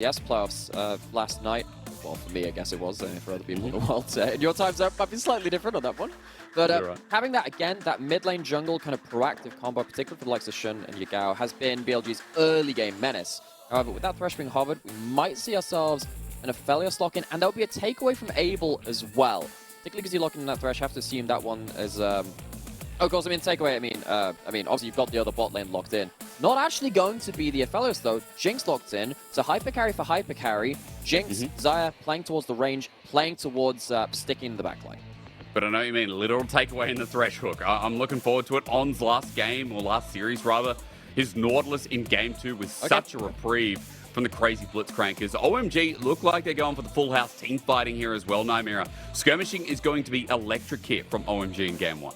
LCS playoffs last night. Well, for me, I guess it was. For other people in the world, in your time zone, might be slightly different on that one. But Right. having that, again, that mid lane jungle kind of proactive combo, particularly for the likes of Xun and Yagao, has been BLG's early game menace. However, with that Thresh being hovered, we might see ourselves an Aphelios lock-in, and there'll be a takeaway from Abel as well. Particularly because you're locking in that Thresh, have to assume that one is... Oh, of course, I mean, takeaway, I mean, obviously you've got the other bot lane locked in. Not actually going to be the Aphelios, though. Jinx locked in, so hyper carry for hyper carry. Jinx, Xayah playing towards the range, playing towards sticking in the backline. But I know you mean literal takeaway in the Thresh hook. I'm looking forward to it. On's last game, or last series rather, his Nautilus in Game 2 was such a reprieve from the crazy Blitzcrankers. OMG look like they're going for the full house team fighting here as well, Nymera. Skirmishing is going to be electric here from OMG in Game 1.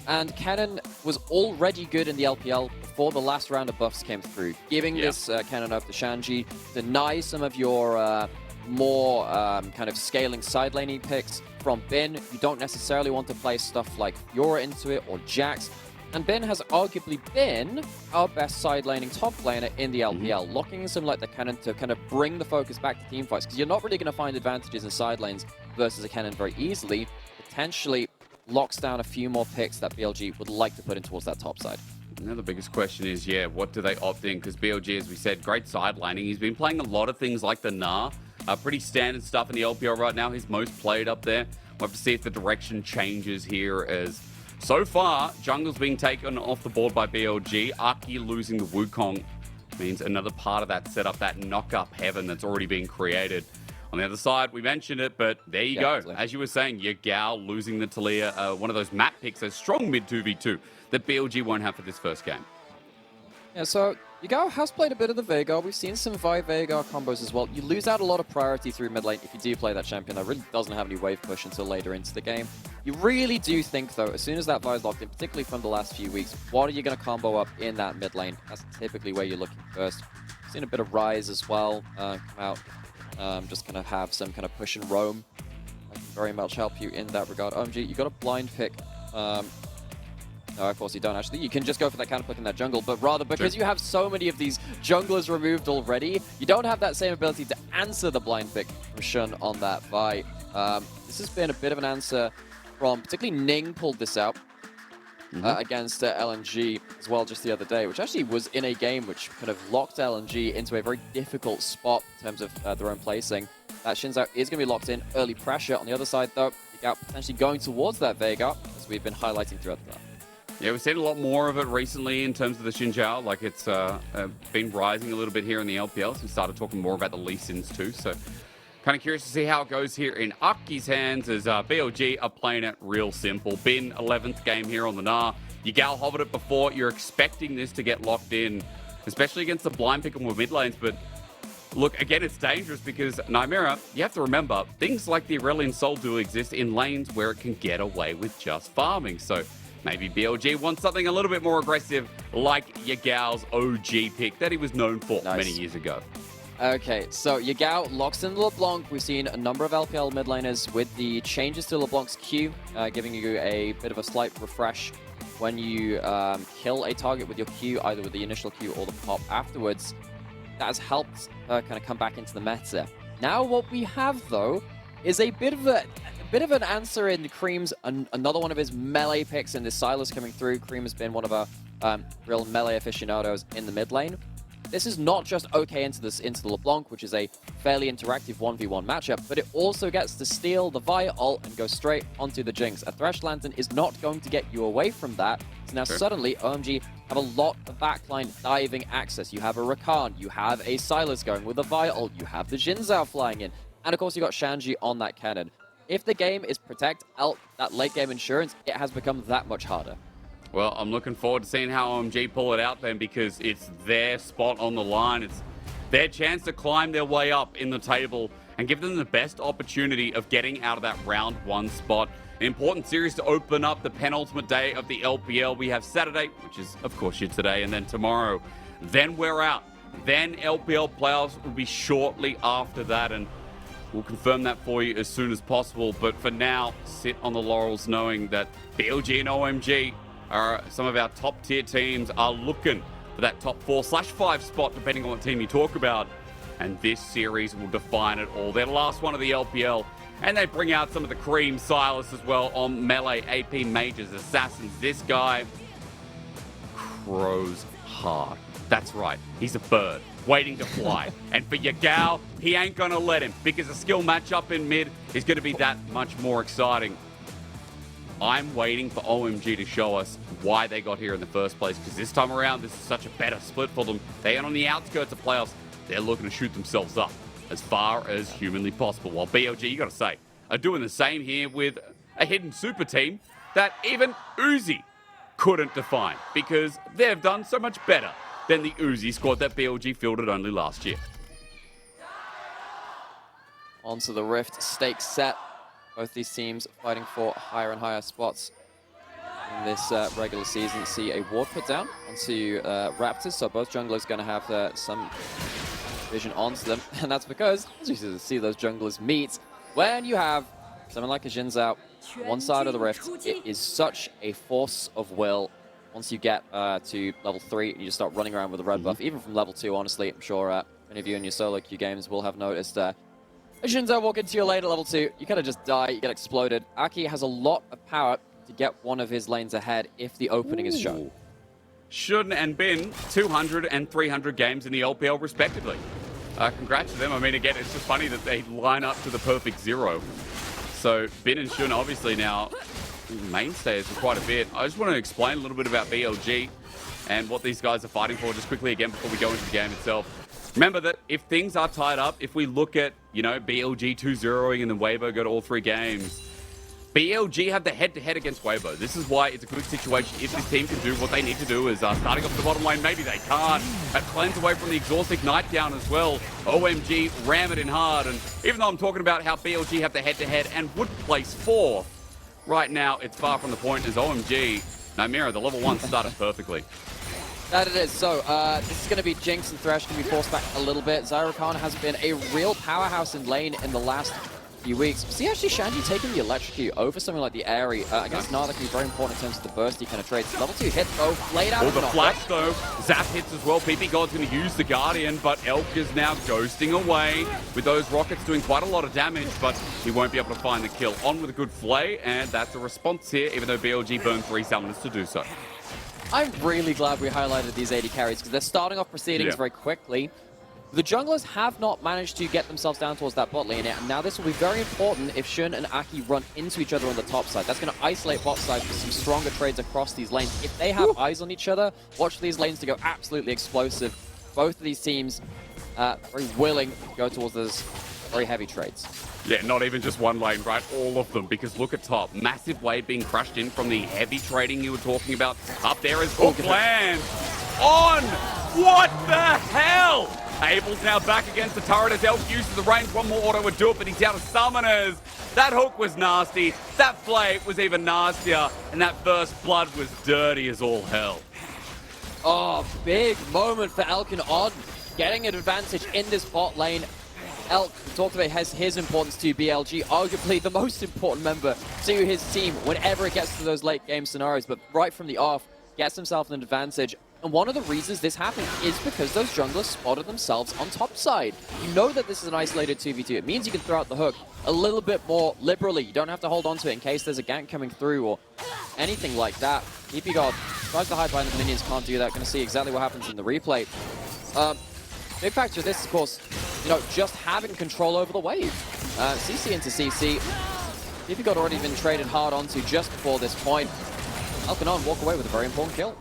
And Kennen was already good in the LPL before the last round of buffs came through. Giving this Kennen up to Shanji, deny some of your more kind of scaling side laning picks from Bin. You don't necessarily want to play stuff like Fiora into it or Jax. And Bin has arguably been our best side laning top laner in the LPL, locking in some like the Kennen to kind of bring the focus back to team fights, because you're not really going to find advantages in side lanes versus a Kennen very easily. Potentially locks down a few more picks that BLG would like to put in towards that top side. Now the biggest question is, what do they opt in? Because BLG, as we said, great side laning. He's been playing a lot of things like the Gnar. Pretty standard stuff in the LPL right now. His most played up there. We'll have to see if the direction changes here, as so far, jungle's being taken off the board by BLG. Aki losing the Wukong means another part of that setup, that knock-up heaven that's already been created. On the other side, we mentioned it, but there you go. Exactly. As you were saying, Yagao losing the Talia, one of those map picks, a strong mid 2v2 that BLG won't have for this first game. Yeah, so Yagao has played a bit of the Veigar. We've seen some Vi Veigar combos as well. You lose out a lot of priority through mid lane if you do play that champion that really doesn't have any wave push until later into the game. You really do think, though, as soon as that Vi is locked in, particularly from the last few weeks, what are you going to combo up in that mid lane? That's typically where you're looking first. Seen a bit of Rise as well come out. Just kind of have some kind of push and roam. I can very much help you in that regard. OMG, you got a blind pick. No, of course you don't actually. You can just go for that counter pick in that jungle, but rather because you have so many of these junglers removed already, you don't have that same ability to answer the blind pick from Xun on that Vi. This has been a bit of an answer from, particularly Ning pulled this out against LNG as well just the other day, which actually was in a game which kind of locked LNG into a very difficult spot in terms of their own placing. That Xin Zhao is going to be locked in. Early pressure. On the other side, though, Yagao potentially going towards that Veigar, as we've been highlighting throughout the Yeah, we've seen a lot more of it recently in terms of the Xin Zhao. Like, it's been rising a little bit here in the LPL, so we started talking more about the Lee Sins too. So, kind of curious to see how it goes here in Aki's hands, as BLG are playing it real simple. Bin, 11th game here on the Gnar. Yagao hovered it before. You're expecting this to get locked in, especially against the blind pick and mid lanes. But look, again, it's dangerous because Nymera, you have to remember, things like the Aurelion Soul do exist in lanes where it can get away with just farming. So maybe BLG wants something a little bit more aggressive, like Yagao's OG pick that he was known for many years ago. Okay, so Yagao locks in LeBlanc. We've seen a number of LPL mid laners with the changes to LeBlanc's Q, giving you a bit of a slight refresh when you kill a target with your Q, either with the initial Q or the pop afterwards. That has helped her kind of come back into the meta. Now what we have, though, is a bit of an answer in Creme's, another one of his melee picks in this Sylas coming through. Creme has been one of our real melee aficionados in the mid lane. This is not just okay into the LeBlanc, which is a fairly interactive 1v1 matchup, but it also gets to steal the Vi ult and go straight onto the Jinx. A Thresh Lantern is not going to get you away from that. So now suddenly OMG have a lot of backline diving access. You have a Rakan, you have a Sylas going with a Vi ult, you have the Xin Zhao flying in, and of course you got Shanji on that Kennen. If the game is protect out that late game insurance, it has become that much harder. Well, I'm looking forward to seeing how OMG pull it out then, because it's their spot on the line. It's their chance to climb their way up in the table and give them the best opportunity of getting out of that round 1 spot. An important series to open up the penultimate day of the LPL. We have Saturday, which is, of course, today, and then tomorrow. Then we're out. Then LPL playoffs will be shortly after that, and we'll confirm that for you as soon as possible. But for now, sit on the laurels knowing that BLG and OMG are some of our top tier teams, are looking for that top 4/5 spot, depending on what team you talk about. and this series will define it all. They're the last one of the LPL, and they bring out some of the Creme, Sylas as well on melee, AP, mages, assassins. This guy crows hard. That's right, he's a bird waiting to fly. And for Yagao, he ain't gonna let him, because a skill matchup in mid is gonna be that much more exciting. I'm waiting for OMG to show us why they got here in the first place, because this time around, this is such a better split for them. They are on the outskirts of playoffs. They're looking to shoot themselves up as far as humanly possible. While BLG, you gotta say, are doing the same here with a hidden super team that even Uzi couldn't define, because they've done so much better than the Uzi squad that BLG fielded only last year. Onto the Rift, stakes set. Both these teams fighting for higher and higher spots in this regular season. See a ward put down onto Raptors, so both junglers going to have some vision onto them, and that's because, as you see those junglers meet, when you have someone like a Xin Zhao on one side of the Rift, it is such a force of will. Once you get to level 3, you just start running around with a red buff, even from level 2, honestly. I'm sure many of you in your solo queue games will have noticed Xin Zhao walk into your lane at level 2, you kind of just die, you get exploded. Aki has a lot of power to get one of his lanes ahead if the opening is shown. Shouldn't and been 200 and 300 games in the LPL respectively. Congrats to them. I mean, again, it's just funny that they line up to the perfect 0. So Bin and Shun obviously now mainstays for quite a bit. I just want to explain a little bit about BLG and what these guys are fighting for just quickly again before we go into the game itself. Remember that if things are tied up, if we look at, you know, BLG 2-0ing and then Weibo go to all 3 games, BLG have the head-to-head against Weibo. This is why it's a good situation if this team can do what they need to do, is starting off the bottom lane. Maybe they can't. A cleanse away from the exhaust ignite down as well. OMG ram it in hard, and even though I'm talking about how BLG have the head-to-head and would place 4th, right now it's far from the point as OMG, Nymera, the level 1 started perfectly. That it is. So this is going to be Jinx and Thresh going to be forced back a little bit. Rakan has been a real powerhouse in lane in the last few weeks. See actually Shanji taking the electrocute over something like the Airy. Against Gnar, that can be very important in terms of the bursty kind of trades. Level 2 hit though, laid out. Oh, the flash though. Zap hits as well. Ppgod's going to use the Guardian, but Elk is now ghosting away with those rockets doing quite a lot of damage, but he won't be able to find the kill. On with a good flay, and that's a response here, even though BLG burned 3 summoners to do so. I'm really glad we highlighted these AD carries because they're starting off proceedings very quickly. The junglers have not managed to get themselves down towards that bot lane yet, and now this will be very important if Shun and Aki run into each other on the top side. That's going to isolate bot side for some stronger trades across these lanes. If they have eyes on each other, watch for these lanes to go absolutely explosive. Both of these teams very willing to go towards those very heavy trades. Yeah, not even just one lane, right? All of them, because look at top. Massive wave being crushed in from the heavy trading you were talking about. Up there is Hook land on! What the hell? Abel's now back against the turret as Elk uses the range. One more auto would do it, but he's out of summoners. That hook was nasty. That flay was even nastier. And that first blood was dirty as all hell. Oh, big moment for Elk and Odd. Getting an advantage in this bot lane. Elk, we talked about his importance to BLG, arguably the most important member to his team whenever it gets to those late game scenarios, but right from the off, gets himself an advantage. And one of the reasons this happened is because those junglers spotted themselves on top side. You know that this is an isolated 2v2. It means you can throw out the hook a little bit more liberally. You don't have to hold on to it in case there's a gank coming through or anything like that. Ppgod tries to hide behind the minions, can't do that. Going to see exactly what happens in the replay. Big factor of this, of course, you know, just having control over the wave. CC into CC. Ppgod already been traded hard onto just before this point. Elkanon walk away with a very important kill.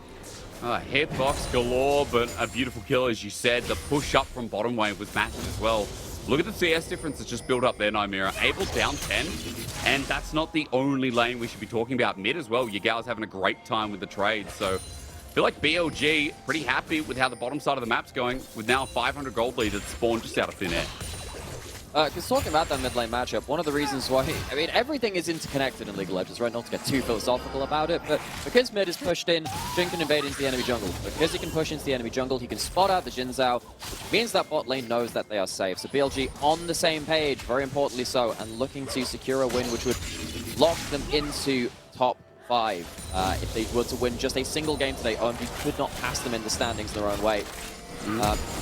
Hitbox galore, but a beautiful kill, as you said. The push up from bottom wave was massive as well. Look at the CS difference that's just built up there, Nymera. Abel down 10, and that's not the only lane we should be talking about. Mid as well, Yagao's having a great time with the trade, so I feel like BLG pretty happy with how the bottom side of the map's going, with now a 500 gold lead that's spawned just out of thin air. Because talking about that mid lane matchup, one of the reasons why, I mean, everything is interconnected in League of Legends, right? Not to get too philosophical about it, but because mid is pushed in, Jhin can invade into the enemy jungle. Because he can push into the enemy jungle, he can spot out the Xin Zhao, which means that bot lane knows that they are safe. So BLG on the same page, very importantly so, and looking to secure a win, which would lock them into top 5. If they were to win just a single game today, OMG could not pass them in the standings their own way.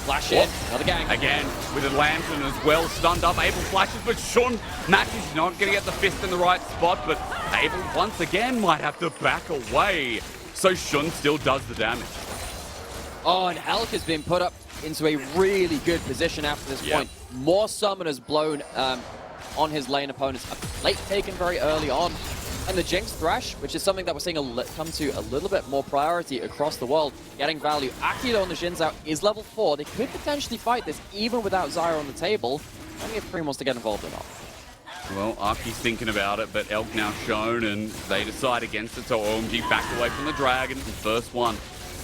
Flash in, another gang. Again, with a lantern as well, stunned up. Abel flashes, but Shun matches not going to get the fist in the right spot, but Abel once again might have to back away. So Shun still does the damage. Oh, and Elk has been put up into a really good position after this point. More summoners blown on his lane opponents. A late taken very early on. And the Jinx Thresh, which is something that we're seeing come to a little bit more priority across the world, getting value. Akido on the Xin Zhao is level 4. They could potentially fight this even without Xayah on the table. Only if Creme wants to get involved or not. Well, Aki's thinking about it, but Elk now shown, and they decide against it. So OMG back away from the Dragon. The first one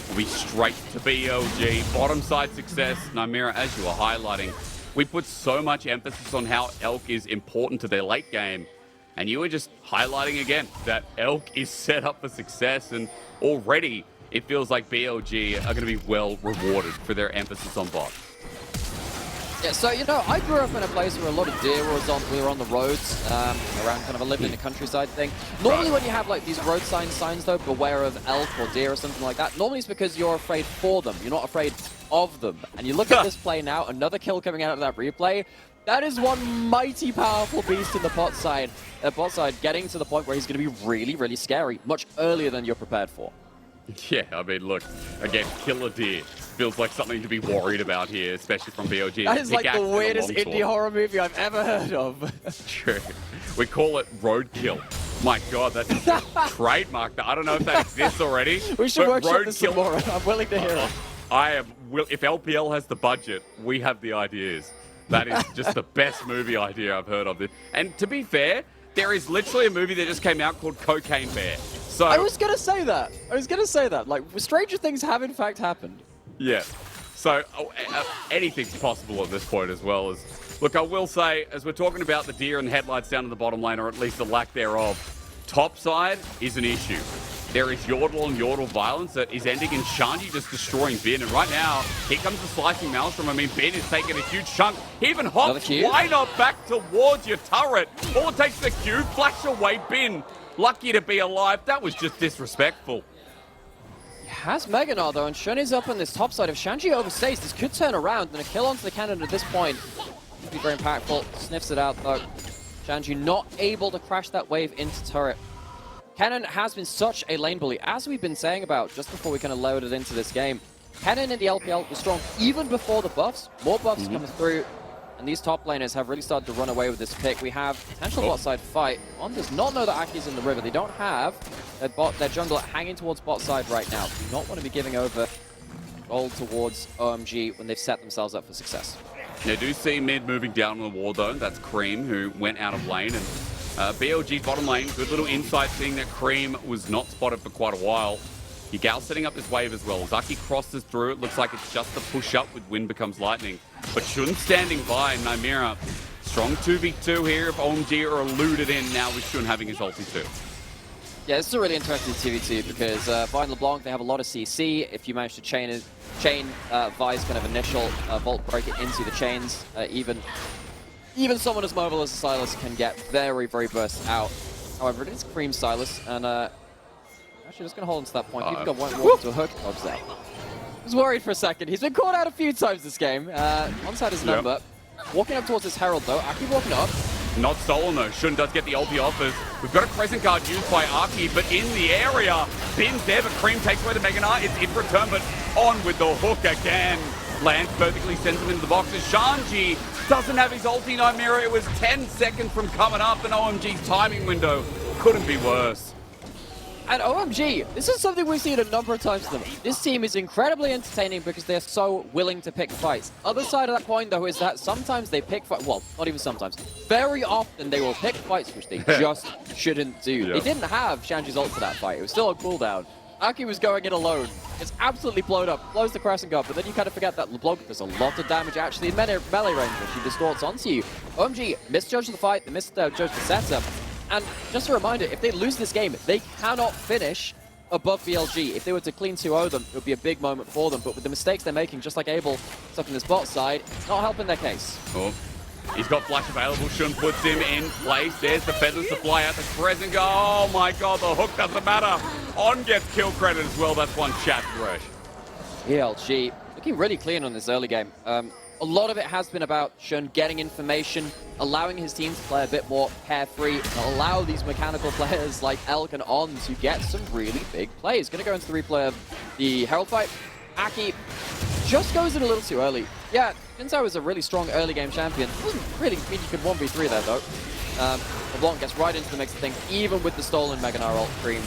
will be straight to BLG. Bottom side success. Nymeria, as you were highlighting, we put so much emphasis on how Elk is important to their late game. And you were just highlighting again that Elk is set up for success, and already it feels like BLG are going to be well rewarded for their emphasis on bot. Yeah, so, you know, I grew up in a place where a lot of deer we were on the roads, around kind of a living in the countryside thing. Normally when you have like these road signs though, beware of elk or deer or something like that, normally it's because you're afraid for them, you're not afraid of them. And you look at this play now, another kill coming out of that replay. That is one mighty powerful beast in the bot side, getting to the point where he's going to be really, really scary, much earlier than you're prepared for. Yeah, I mean, look, again, kill a deer feels like something to be worried about here, especially from BLG. That is like the weirdest indie horror movie I've ever heard of. True. We call it roadkill. My God, that's trademarked. I don't know if that exists already. We should workshop this some more. I'm willing to hear it. If LPL has the budget, we have the ideas. That is just the best movie idea I've heard of. And to be fair, there is literally a movie that just came out called Cocaine Bear. So I was going to say that. Like, stranger things have in fact happened. Yeah. So anything's possible at this point as well. Look, I will say, as we're talking about the deer and headlights down in the bottom lane, or at least the lack thereof, top side is an issue. There is Yordle and Yordle violence that is ending in Shanji just destroying Bin. And right now, here comes the slicing Maelstrom. I mean, Bin is taking a huge chunk. He even hops, why not back towards your turret? All it takes is a Q, flash away Bin. Lucky to be alive. That was just disrespectful. He has Mega Gnar though, and Shun is up on this top side. If Shanji overstays, this could turn around, and a kill onto the cannon at this point could be very impactful. Sniffs it out though. Shanji not able to crash that wave into turret. Kennen has been such a lane bully, as we've been saying about just before we kind of loaded into this game. Kennen in the LPL was strong even before the buffs. More buffs coming through, and these top laners have really started to run away with this pick. We have potential bot side fight. On does not know that Aki's in the river. They don't have their jungler hanging towards bot side right now. Do not want to be giving over gold towards OMG when they've set themselves up for success. They do see mid moving down on the wall though. That's Creme, who went out of lane, and BLG bottom lane, good little insight, seeing that Creme was not spotted for quite a while. Yagao setting up this wave as well. Zaki crosses through. It looks like it's just a push up with wind becomes lightning. But Shun standing by, and Nymeria. Strong 2v2 here if OMG are eluded in now with Shun having his ulti too. Yeah, this is a really interesting 2v2 because behind LeBlanc they have a lot of CC. If you manage to chain Vi's kind of initial vault break it into the chains, even someone as mobile as a Sylas can get very, very burst out. However, it is Creme Sylas, and actually just going to hold on to that point. Ppgod won't walk to a hook. I was worried for a second. He's been caught out a few times this game. Onside his number. Walking up towards his Herald though. Aki walking up. Not stolen though. Shun does get the ulti offers. We've got a Crescent Guard used by Aki, but in the area. Bin's there, but Creme takes away the Mega Gnar. It's in return, but on with the hook again. Lands perfectly, sends him into the boxes. Shanji doesn't have his ulti, Nymeria. It was 10 seconds from coming up, and OMG's timing window couldn't be worse. And OMG, this is something we've seen a number of times from them. This team is incredibly entertaining because they're so willing to pick fights. Other side of that coin, though, is that sometimes they pick fights. Well, not even sometimes. Very often they will pick fights which they just shouldn't do. They didn't have Shanji's ult for that fight. It was still a cooldown. Aki was going in alone. It's absolutely blown up. Blows the Crescent Guard, but then you kind of forget that LeBlanc does a lot of damage actually in melee range when she distorts onto you. OMG misjudged the fight. They misjudged the setup. And just a reminder, if they lose this game, they cannot finish above BLG. If they were to clean 2-0 them, it would be a big moment for them. But with the mistakes they're making, just like Abel stuck in this bot side, it's not helping their case. Oh. He's got flash available. Shun puts him in place. There's the feathers to fly out the Crescent. Oh my God, the hook doesn't matter. On gets kill credit as well. That's one chat, Thresh. BLG. looking really clean on this early game. A lot of it has been about Shun getting information, allowing his team to play a bit more carefree, and allow these mechanical players like Elk and On to get some really big plays. Going to go into the replay of the Herald fight. Aki just goes in a little too early. Yeah, Xin Zhao is a really strong early game champion. Doesn't really mean you could 1v3 there though. LeBlanc gets right into the mix of things, even with the stolen Mega Gnar ult. Creme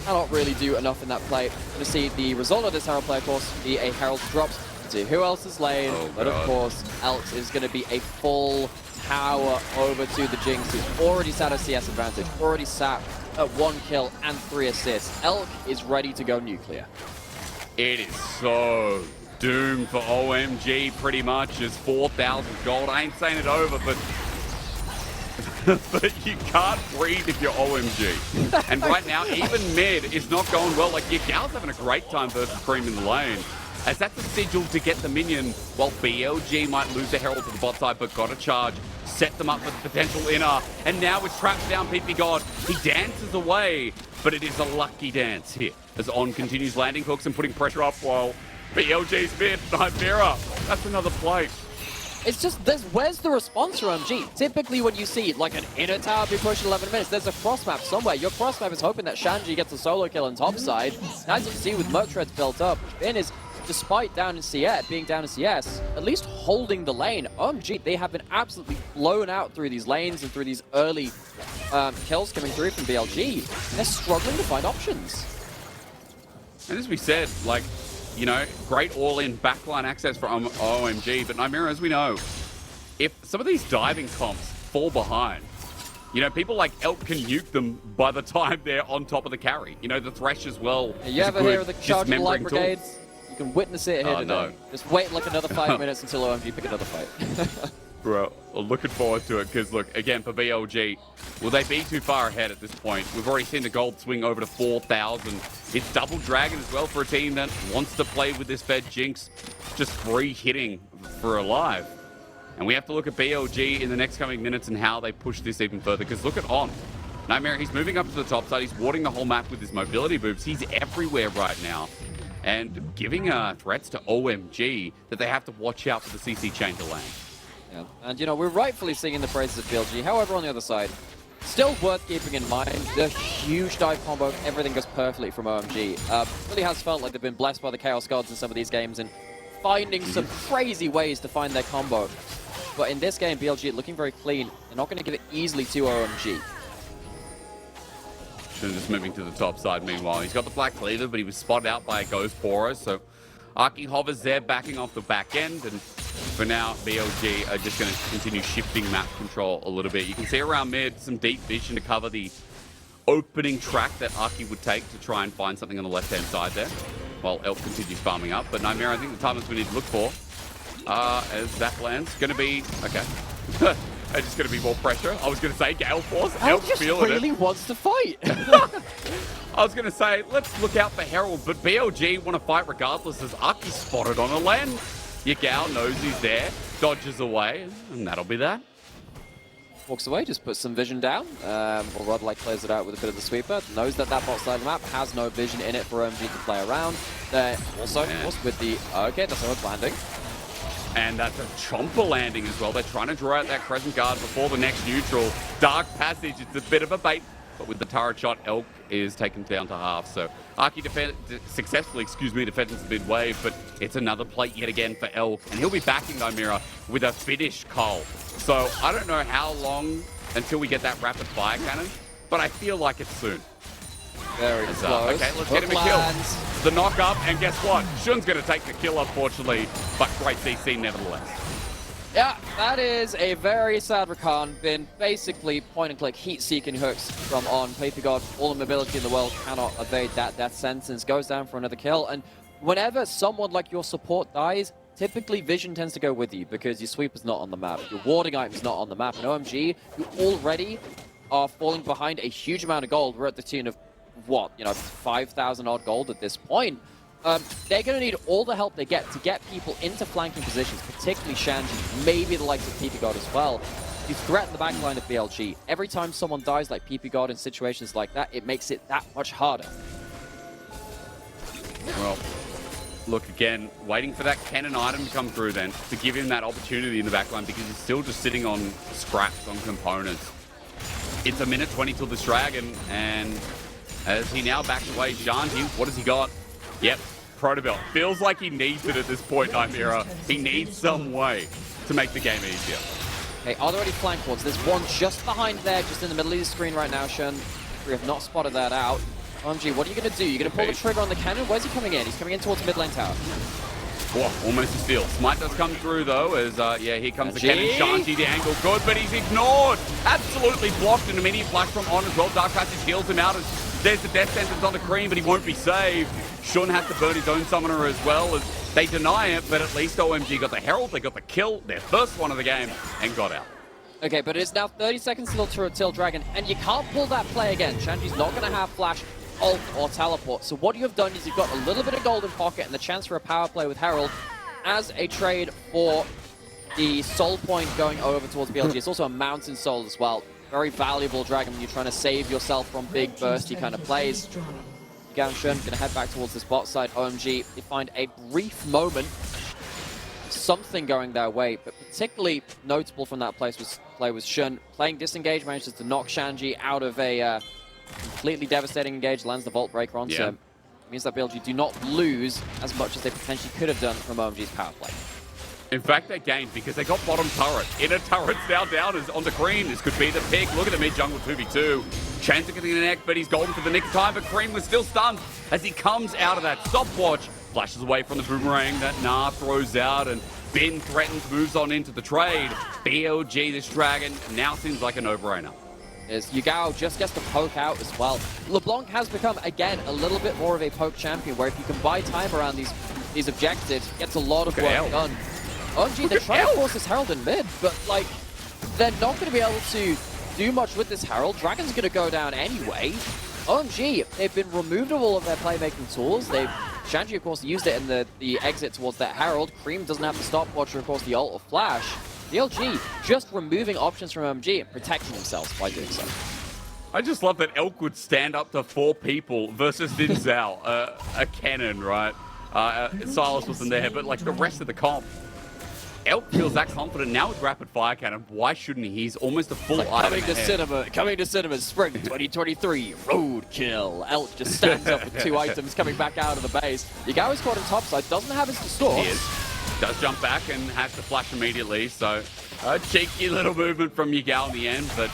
cannot really do enough in that play. Going to see the result of this Herald play, of course, be a Herald drops. See who else is lane, but of course, Elks is going to be a full tower over to the Jinx, who's already sat at CS advantage, already sat at 1 kill and 3 assists. Elk is ready to go nuclear. It is so doomed for OMG, pretty much. It's 4,000 gold. I ain't saying it over, but but you can't breathe if you're OMG. And right now, even mid is not going well. Like, Yagao's having a great time versus Creme in the lane, as that's a sigil to get the minion, while BLG might lose the Herald to the bot side, but got a charge, set them up for the potential inner, and now it's trapped down Ppgod. He dances away, but it is a lucky dance here, as On continues landing hooks and putting pressure up while BLG's mid. Nightmare, that's another play. It's just, where's the response from OMG? Typically when you see like an inner tower be pushed in 11 minutes, there's a cross map somewhere. Your cross map is hoping that Shanji gets a solo kill on top side. As you can see with Merc Treads built up, Finn is, despite being down in CS, at least holding the lane. OMG, they have been absolutely blown out through these lanes and through these early kills coming through from BLG. They're struggling to find options. And as we said, like, you know, great all-in backline access for OMG, but Nightmare, as we know, if some of these diving comps fall behind, you know, people like Elk can nuke them by the time they're on top of the carry. You know, the Thresh as well. You ever hear of the charging light brigades? You can witness it here today. No. Just wait like another 5 minutes until OMG pick another fight. Bro, I'm looking forward to it, because look, again, for BLG, will they be too far ahead at this point? We've already seen the gold swing over to 4,000. It's double dragon as well for a team that wants to play with this Fed Jinx, just free hitting for alive. And we have to look at BLG in the next coming minutes and how they push this even further, because look at On. Nightmare, he's moving up to the top side, he's warding the whole map with his mobility boobs. He's everywhere right now, and giving threats to OMG that they have to watch out for the CC chain to land. Yeah. And, you know, we're rightfully singing the praises of BLG. However, on the other side, still worth keeping in mind, the huge dive combo, everything goes perfectly from OMG. Really has felt like they've been blessed by the Chaos Gods in some of these games and finding some crazy ways to find their combo. But in this game, BLG looking very clean. They're not going to give it easily to OMG. Just moving to the top side meanwhile. He's got the Black Cleaver, but he was spotted out by a Ghost Borer, so Aki hovers there, backing off the back end, and for now, BLG are just going to continue shifting map control a little bit. You can see around mid some deep vision to cover the opening track that Aki would take to try and find something on the left-hand side there, while Elk continues farming up. But Nightmare, I think the timers we need to look for, as that lands, going to be, okay. It's just going to be more pressure. I was going to say Gale Force. Elk just really wants to fight. I was going to say, let's look out for Herald, but BLG want to fight regardless, as Aki's spotted on a land. Yagao knows he's there, dodges away, and that'll be that. Walks away, just puts some vision down, or rather like clears it out with a bit of the sweeper. Knows that that bot side of the map has no vision in it for OMG to play around. Also, of course, with the... Okay, that's how it's landing. And that's a chomper landing as well. They're trying to draw out that Crescent Guard before the next neutral. Dark Passage, it's a bit of a bait, but with the turret shot, Elk is taken down to half. So Aki successfully, defends the mid wave, but it's another plate yet again for Elk. And he'll be backing Nightmare with a finished Cull. So I don't know how long until we get that rapid fire cannon, but I feel like it's soon. Very close. Okay, let's get him a kill. The knock up, and guess what? Shun's going to take the kill, unfortunately, but great CC nevertheless. Yeah, that is a very sad Rakan. Been basically point-and-click heat-seeking hooks from On. Ppgod, all the mobility in the world, cannot evade that death sentence. Goes down for another kill, and whenever someone like your support dies, typically vision tends to go with you because your sweeper's not on the map, your warding item's not on the map, and OMG, who already are falling behind a huge amount of gold. We're at the tune of, what, 5,000 odd gold at this point. They're going to need all the help they get to get people into flanking positions, particularly Shanji, maybe the likes of Ppgod as well. You threaten the backline of BLG. Every time someone dies like Ppgod in situations like that, it makes it that much harder. Well, Look, again, waiting for that Kennen item to come through then to give him that opportunity in the backline because he's still just sitting on scraps, on components. It's a minute 20 till this Dragon, and as he now backs away, Shanji, what has he got? Yep, Protobelt. Feels like he needs it at this point, Nightmare. He needs some way to make the game easier. Okay, are there any flank wards? There's one just behind there, just in the middle of the screen right now, Shun. We have not spotted that out. OMG, what are you going to do? You're going to pull the trigger on the cannon? Where's he coming in? He's coming in towards mid lane tower. Oh, almost a steal. Smite does come through, though, as, yeah, here comes the Kennen. Shanji, the angle good, but he's ignored. Absolutely blocked, and immediate flash from On as well. Dark Passage heals him out as there's the death sentence on the Creme, but he won't be saved. Shun has to burn his own summoner as well, as they deny it, but at least OMG got the Herald, they got the kill, their first one of the game, and got out. Okay, but it's now 30 seconds till Dragon, and you can't pull that play again. Shanji's not going to have flash, ult, or teleport. So what you have done is you've got a little bit of gold in pocket and the chance for a power play with Herald as a trade for the soul point going over towards BLG. It's also a mountain soul as well. Very valuable Dragon when you're trying to save yourself from big bursty kind of plays. Yagao and Shun going to head back towards this bot side. OMG, they find a brief moment, something going their way, but particularly notable from that play was Shun playing disengage, manages to knock Shanji out of a completely devastating engage, lands the Vault Breaker onto him. It means that BLG do not lose as much as they potentially could have done from OMG's power play. In fact, they gained because they got bottom turret. Inner turret's now down as on the Creme. This could be the pick. Look at the mid-jungle 2v2. Chance to get the neck, but he's golden for the nick of time, but Creme was still stunned as he comes out of that stopwatch. Flashes away from the boomerang that Gnar throws out, and Bin threatens, moves on into the trade. BLG, this Dragon, now seems like a no-brainer. As Yagao just gets the poke out as well. LeBlanc has become, again, a little bit more of a poke champion, where if you can buy time around these objectives, gets a lot of work done. OMG, they're trying to force this Herald in mid, but, like, they're not going to be able to do much with this Herald. Dragon's going to go down anyway. OMG, they've been removed of all of their playmaking tools. Shanji, of course, used it in the exit towards that Herald. Creme doesn't have the stopwatch or, of course, the ult or flash. BLG just removing options from OMG and protecting themselves by doing so. I just love that Elk would stand up to 4 people versus Xin Zhao, a Kennen, right? Sylas wasn't there, but like the rest of the comp. Elk feels that confident now with rapid fire cannon. Why shouldn't he? He's almost a full item coming to cinema spring 2023 roadkill. Elk just stands up with 2 items coming back out of the base. Yagao is caught on topside, doesn't have his distort. He is. Does jump back and has to flash immediately. So a cheeky little movement from Yagao in the end, but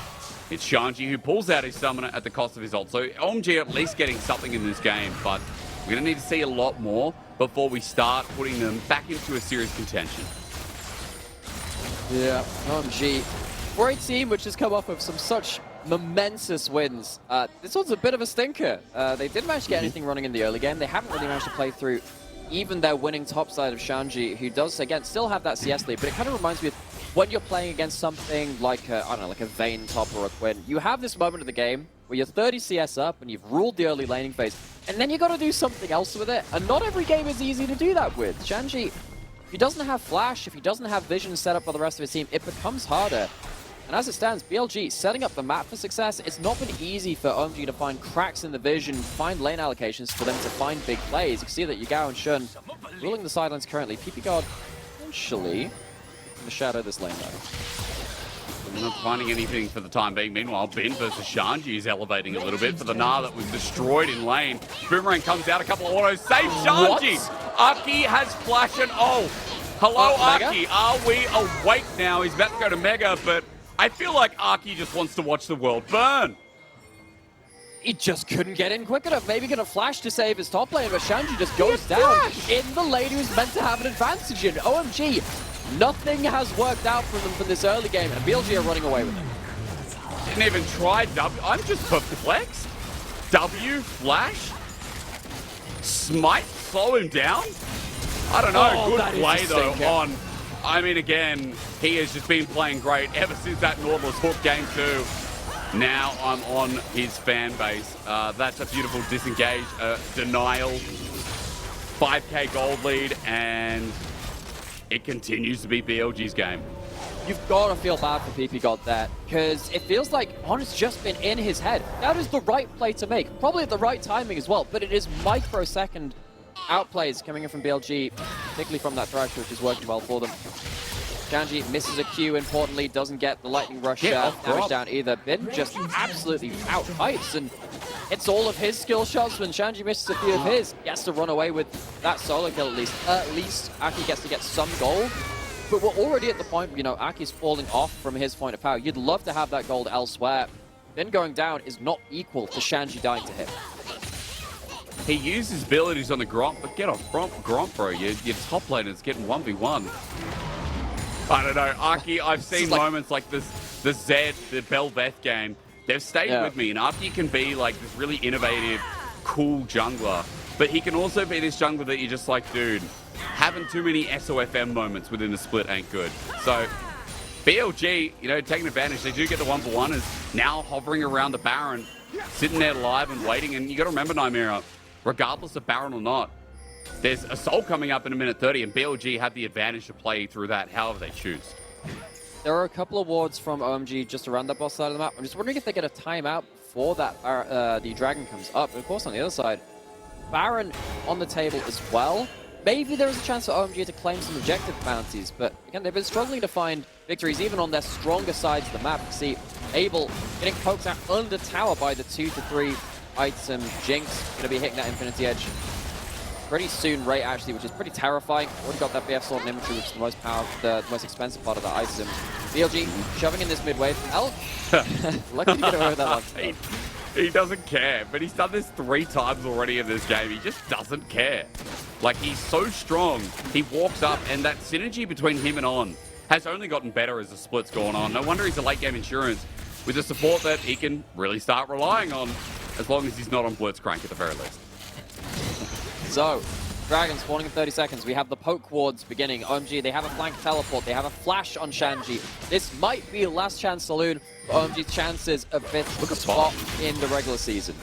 it's Shanji who pulls out his summoner at the cost of his ult. So OMG at least getting something in this game, but we're going to need to see a lot more before we start putting them back into a serious contention. Yeah, OMG. For a team which has come off of some such momentous wins, this one's a bit of a stinker. They didn't manage to get anything running in the early game. They haven't really managed to play through even their winning top side of Shanji, who does, again, still have that CS lead, but it kind of reminds me of when you're playing against something like, I don't know, like a Vayne top or a Quinn. You have this moment of the game where you're 30 CS up and you've ruled the early laning phase, and then you got to do something else with it, and not every game is easy to do that with. Shanji, if he doesn't have flash, if he doesn't have vision set up by the rest of his team, it becomes harder. And as it stands, BLG setting up the map for success. It's not been easy for OMG to find cracks in the vision, find lane allocations for them to find big plays. You can see that Yagao and Shun ruling the sidelines currently. Ppgod potentially in the shadow this lane though. We're not finding anything for the time being. Meanwhile, Bin versus Shanji is elevating a little bit for the Gnar that was destroyed in lane. Boomerang comes out, a couple of autos, save Shanji! Aki has flash and oh! Hello, Aki, are we awake now? He's about to go to Mega, but I feel like Aki just wants to watch the world burn. He just couldn't get in quick enough. Maybe going to flash to save his top lane, but Shanji just goes down in the lane he was meant to have an advantage in. OMG, nothing has worked out for them for this early game, and BLG are running away with it. Didn't even try W. I'm just perplexed. W, flash, smite, slow him down. I don't know, good play though on... I mean, again, he has just been playing great ever since that Nautilus hook game 2. Now I'm on his fan base. That's a beautiful disengage, denial, 5k gold lead, and it continues to be BLG's game. You've got to feel bad for Ppgod there, because it feels like On has just been in his head. That is the right play to make, probably at the right timing as well, but it is microsecond outplays coming in from BLG, particularly from that Thresh, which is working well for them. Shanji misses a Q, importantly, doesn't get the lightning rush damage down either. Bin just absolutely out-fights, and it's all of his skill shots. When Shanji misses a few of his, he has to run away with that solo kill at least. At least Aki gets to get some gold. But we're already at the point where, you know, Aki's falling off from his point of power. You'd love to have that gold elsewhere. Bin going down is not equal to Shanji dying to him. He uses abilities on the Gromp, but get off Gromp, bro. Your top laner's getting 1v1. I don't know, Aki, I've seen moments like this, the Zed, the Belveth game. They've stayed with me, and Aki can be like this really innovative, cool jungler, but he can also be this jungler that you're just like, dude, having too many SOFM moments within the split ain't good. So, BLG, you know, taking advantage, they do get the 1v1, is now hovering around the Baron, sitting there live and waiting, and you gotta remember, Nymera, regardless of Baron or not, there's a Soul coming up in a minute 30, and BLG have the advantage to play through that however they choose. There are a couple of wards from OMG just around that boss side of the map. I'm just wondering if they get a timeout before that the dragon comes up. And of course, on the other side, Baron on the table as well. Maybe there is a chance for OMG to claim some objective bounties, but again, they've been struggling to find victories even on their stronger sides of the map. You see Abel getting poked out under tower by the 2-3 item Jinx. Going to be hitting that Infinity Edge pretty soon, Ray, actually, which is pretty terrifying. Already got that BF sword in inventory, which is the most powerful, the most expensive part of that item. BLG shoving in this mid wave. Elk, lucky to get away with that one. He doesn't care, but he's done this 3 times already in this game. He just doesn't care. Like, he's so strong. He walks up, and that synergy between him and On has only gotten better as the split's gone on. No wonder he's a late game insurance with the support that he can really start relying on, as long as he's not on Blitzcrank at the very least. So, Dragon spawning in 30 seconds. We have the poke wards beginning. OMG, they have a flank teleport. They have a flash on Shanji. This might be last chance saloon for OMG's chances of 5th spot in the regular season.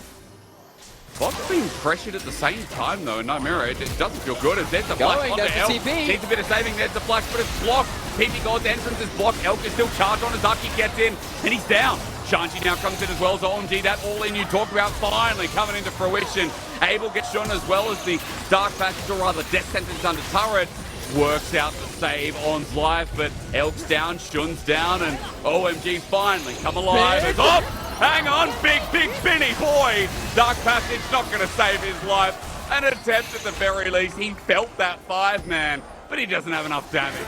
Bot's being pressured at the same time, though, and Nymera, it doesn't feel good as there's a flash onto Elk. Needs a bit of saving, there's the flash, but it's blocked. Ppgod's entrance is blocked. Elk is still charged on as Aki gets in, and he's down. Shanji now comes in as well as OMG. That all-in you talked about finally coming into fruition. Abel gets shown as well as the Dark Passage, or rather Death Sentence under turret. Works out to save On's life, but Elk's down, Shun's down, and OMG finally come alive. It's off! Hang on, big Binny boy! Dark Passage not going to save his life. An attempt at the very least. He felt that 5-man, but he doesn't have enough damage.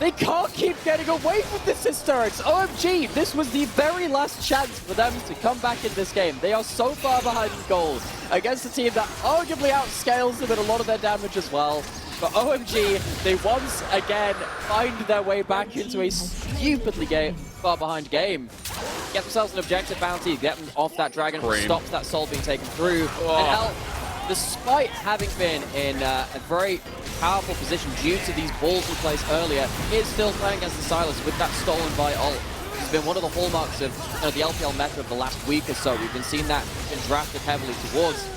They can't keep getting away with this hysterics. OMG, this was the very last chance for them to come back in this game. They are so far behind in gold against a team that arguably outscales them in a lot of their damage as well. But OMG, they once again find their way back into a stupidly far behind game. Get themselves an objective bounty, get them off that dragon, stops that soul being taken through. And Elk, despite having been in a very powerful position due to these balls in place earlier, is still playing against the Sylas with that stolen by ult. It's been one of the hallmarks of the LPL meta of the last week or so. We've been seeing that been drafted heavily towards.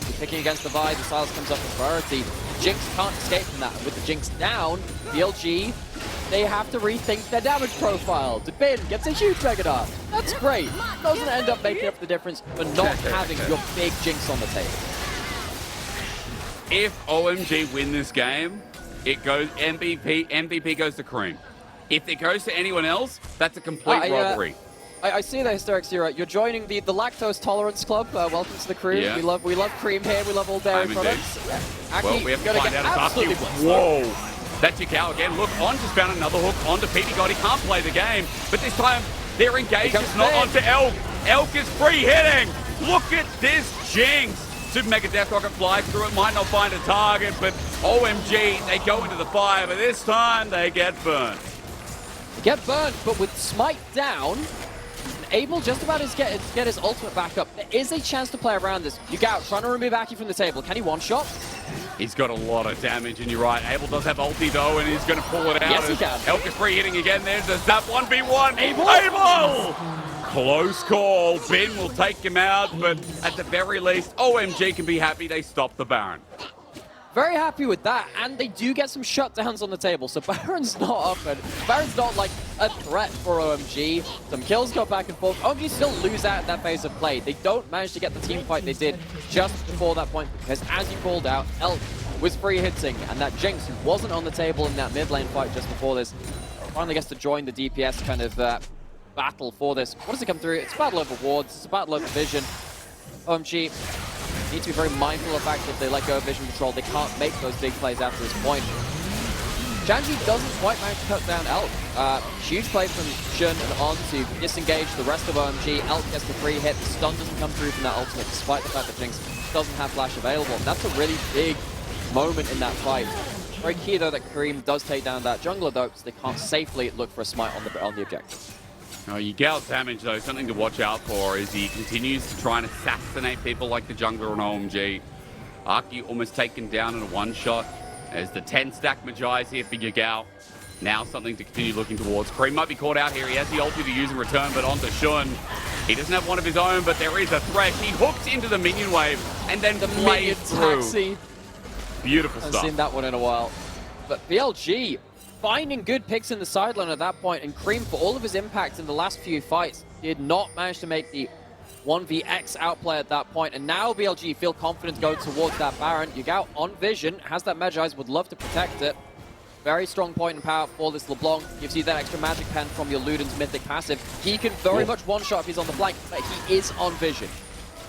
We're picking against the Vi, the Sylas comes up with priority. Jinx can't escape from that. And with the Jinx down, BLG, they have to rethink their damage profile. Bin gets a huge Mega Dart. That's great. Doesn't end up making up the difference for not having your big Jinx on the table. If OMG win this game, it goes MVP goes to Creme. If it goes to anyone else, that's a complete robbery. I see the hysterics here. You're joining the lactose tolerance club. Welcome to the crew. Yeah. We love cream here. We love all dairy products. Aki, well, we have to find out as Aki. Whoa! That's Yagao again. Look, On just found another hook onto Ppgod. He can't play the game, but this time they're engaged. It's not onto Elk. Elk is free hitting. Look at this Jinx. Super Mega Death Rocket flies through it, might not find a target, but OMG, they go into the fire, but this time they get burnt. They get burnt, but with Smite down, able just about to get his ultimate back up. There is a chance to play around this. Yagao trying to remove Aki from the table. Can he one-shot? He's got a lot of damage, and you're right. Abel does have ulti, though, and he's going to pull it out. Yes, he can. Elk is free hitting again. There's a Zap 1v1. Abel! Close call. Bin will take him out, but at the very least, OMG can be happy they stopped the Baron. Very happy with that, and they do get some shutdowns on the table, so Baron's not up, and Baron's not like a threat for OMG. Some kills go back and forth. OMG still lose out in that phase of play. They don't manage to get the team fight they did just before that point, because as you called out, Elk was free hitting, and that Jinx, who wasn't on the table in that mid lane fight just before this, finally gets to join the DPS kind of battle for this. What does it come through? It's a battle over wards, it's a battle over vision. OMG need to be very mindful of the fact that if they let go of vision control, they can't make those big plays after this point. Shanji doesn't quite manage to cut down Elk. Huge play from Xun and On to disengage the rest of OMG. Elk gets the free hit, the stun doesn't come through from that ultimate, despite the fact that Jinx doesn't have flash available. And that's a really big moment in that fight. Very key though that Creme does take down that jungler though, so they can't safely look for a smite on the objective. Yagao's damage, though, something to watch out for is he continues to try and assassinate people like the jungler on OMG. Arky almost taken down in a one-shot. There's the 10-stack Magi's here for Yagao. Now something to continue looking towards. Creme might be caught out here. He has the ulti to use in return, but onto Xun. He doesn't have one of his own, but there is a Thresh. He hooks into the minion wave and then plays through. Taxi. Beautiful stuff. I haven't seen that one in a while. But BLG finding good picks in the sideline at that point, and Creme, for all of his impact in the last few fights, did not manage to make the 1vX outplay at that point, and now BLG feel confident going towards that Baron. Yagao on vision, has that Magi's, would love to protect it. Very strong point and power for this LeBlanc. Gives you that extra magic pen from your Luden's mythic passive. He can very much one-shot if he's on the flank, but he is on vision.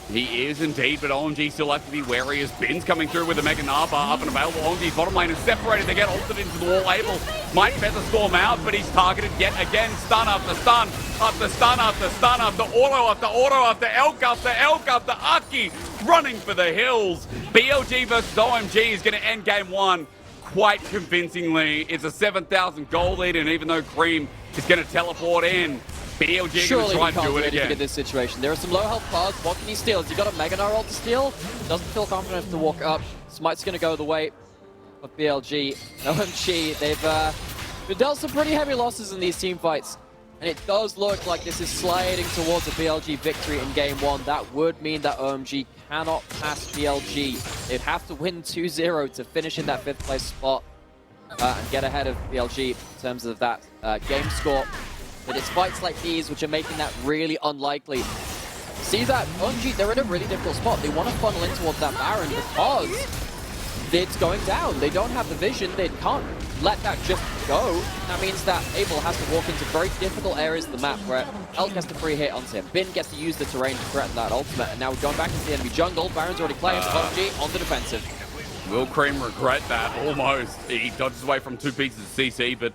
He is indeed, but OMG still have to be wary as Bin's coming through with a Mega Gnar bar up and available. OMG's bottom lane is separated. They get ulted into the wall. Able might feather storm out, but he's targeted yet again. Stun after stun, after stun after stun, after auto after auto, after Elk after Elk after Aki, running for the hills. BLG versus OMG is going to end game one quite convincingly. It's a 7,000 goal lead, and even though Creme is going to teleport in, BLG going to try and do it again. In this situation, there are some low health bars. What can he steal? Has he got a Mega Gnar ult to steal? Doesn't feel confident enough to walk up. Smite's going to go the way of BLG. OMG, they've dealt some pretty heavy losses in these team fights, and it does look like this is sliding towards a BLG victory in game one. That would mean that OMG cannot pass BLG. They'd have to win 2-0 to finish in that 5th place spot and get ahead of BLG in terms of that game score. But it's fights like these which are making that really unlikely. See that OMG, they're in a really difficult spot. They want to funnel in towards that Baron because it's going down. They don't have the vision. They can't let that just go. That means that Abel has to walk into very difficult areas of the map where Elk gets the free hit onto him. Bin gets to use the terrain to threaten that ultimate. And now we're going back into the enemy jungle. Baron's already playing. OMG on the defensive. Will Creme regret that? Almost. He dodges away from 2 pieces of CC, but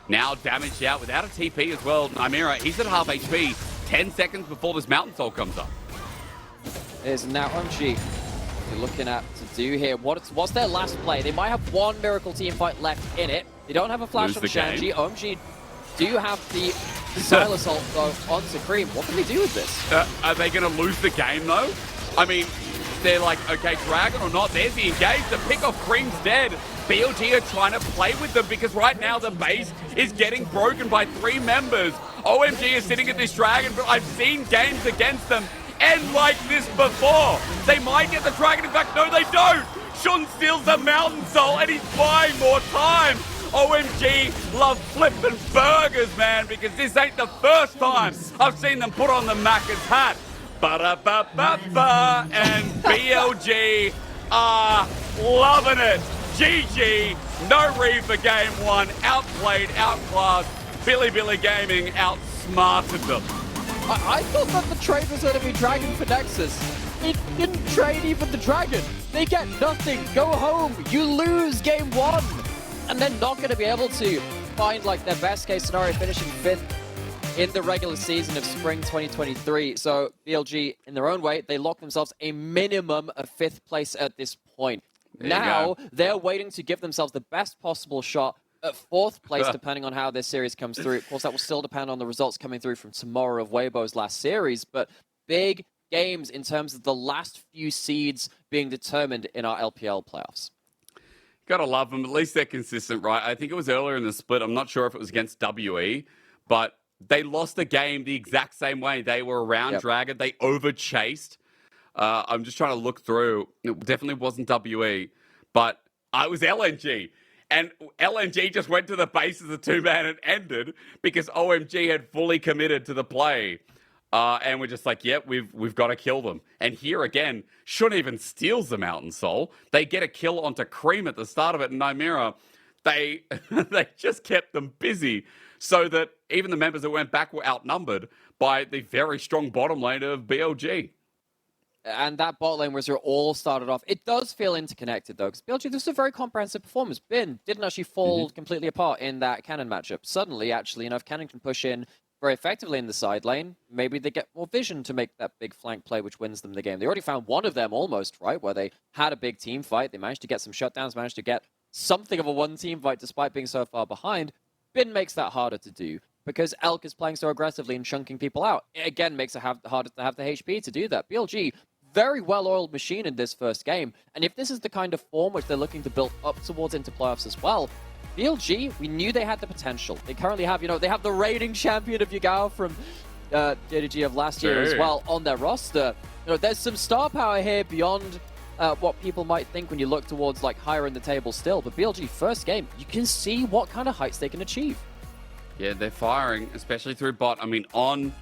now damaged out without a TP as well. Nymera, he's at half HP. 10 seconds before this Mountain Soul comes up. There's now OMG. They're looking at to do here. What's their last play? They might have one Miracle team fight left in it. They don't have a flash on Shanji. OMG do have the Sylas ult though onto Creme. What can they do with this? Are they going to lose the game though? I mean, they're like, okay, Dragon or not, there's the engage. The pick off Creme's dead. BLG are trying to play with them because right now the base is getting broken by 3 members. OMG is sitting at this Dragon, but I've seen games against them end like this before. They might get the Dragon. In fact, no, they don't. Xun steals the Mountain Soul and he's buying more time. OMG love flipping burgers, man, because this ain't the first time I've seen them put on the Macca's hat. Ba-da-ba-ba-ba, and BLG are loving it. GG, no read for game one. Outplayed, outclassed. Bilibili Gaming outsmarted them. I thought that the trade was going to be Dragon for Nexus. It didn't trade even the Dragon. They get nothing. Go home. You lose game one. And they're not going to be able to find like their best case scenario finishing 5th in the regular season of spring 2023. So BLG, in their own way, they lock themselves a minimum of 5th place at this point. Now, they're waiting to give themselves the best possible shot at 4th place, depending on how this series comes through. Of course, that will still depend on the results coming through from tomorrow of Weibo's last series, but big games in terms of the last few seeds being determined in our LPL playoffs. Gotta love them. At least they're consistent, right? I think it was earlier in the split. I'm not sure if it was against WE, but they lost the game the exact same way. They were around Dragon. They over-chased. I'm just trying to look through. It definitely wasn't WE, but it was LNG. And LNG just went to the base as a two-man and ended because OMG had fully committed to the play. And we're just like, yep, we've got to kill them. And here again, Shun even steals the Mountain Soul. They get a kill onto Creme at the start of it, and Nymera, they just kept them busy so that even the members that went back were outnumbered by the very strong bottom lane of BLG. And that bot lane was where it all started off. It does feel interconnected, though, because BLG, this is a very comprehensive performance. Bin didn't actually fall completely apart in that Kennen matchup. Suddenly, actually, if Kennen can push in very effectively in the side lane, maybe they get more vision to make that big flank play, which wins them the game. They already found one of them almost, right, where they had a big team fight. They managed to get some shutdowns, managed to get something of a one-team fight despite being so far behind. Bin makes that harder to do because Elk is playing so aggressively and chunking people out. It again makes it harder to have the HP to do that. BLG, very well-oiled machine in this first game. And if this is the kind of form which they're looking to build up towards into playoffs as well, BLG, we knew they had the potential. They currently have, they have the reigning champion of Yagao from JDG of last year as well on their roster. There's some star power here beyond what people might think when you look towards higher in the table still. But BLG, first game, you can see what kind of heights they can achieve. Yeah, they're firing, especially through bot. I mean, on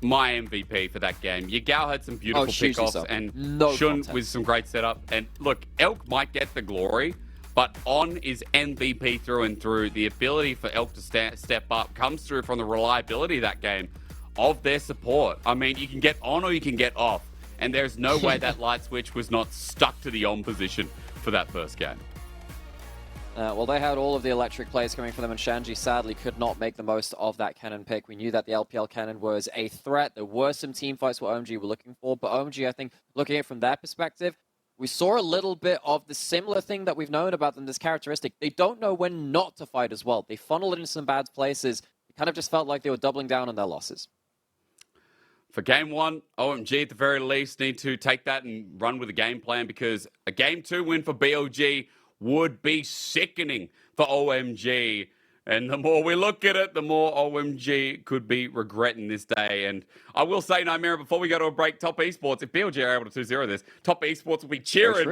my MVP for that game, Yagao had some beautiful pickoffs and Shun with some great setup. And look, Elk might get the glory, but On is MVP through and through. The ability for Elk to step up comes through from the reliability of that game of their support. I mean, you can get on or you can get off. And there's no way that light switch was not stuck to the on position for that first game. Well, they had all of the electric plays coming from them, and Shanji sadly could not make the most of that Kennen pick. We knew that the LPL Kennen was a threat. There were some team fights what OMG were looking for, but OMG, I think, looking at it from their perspective, we saw a little bit of the similar thing that we've known about them, this characteristic. They don't know when not to fight as well. They funnel it into some bad places. It kind of just felt like they were doubling down on their losses. For game one, OMG at the very least need to take that and run with a game plan because a game two win for BLG would be sickening for OMG. And the more we look at it, the more OMG could be regretting this day. And I will say, Nymera, before we go to a break, Top Esports, if BLG are able to 2-0 this, Top Esports will be cheering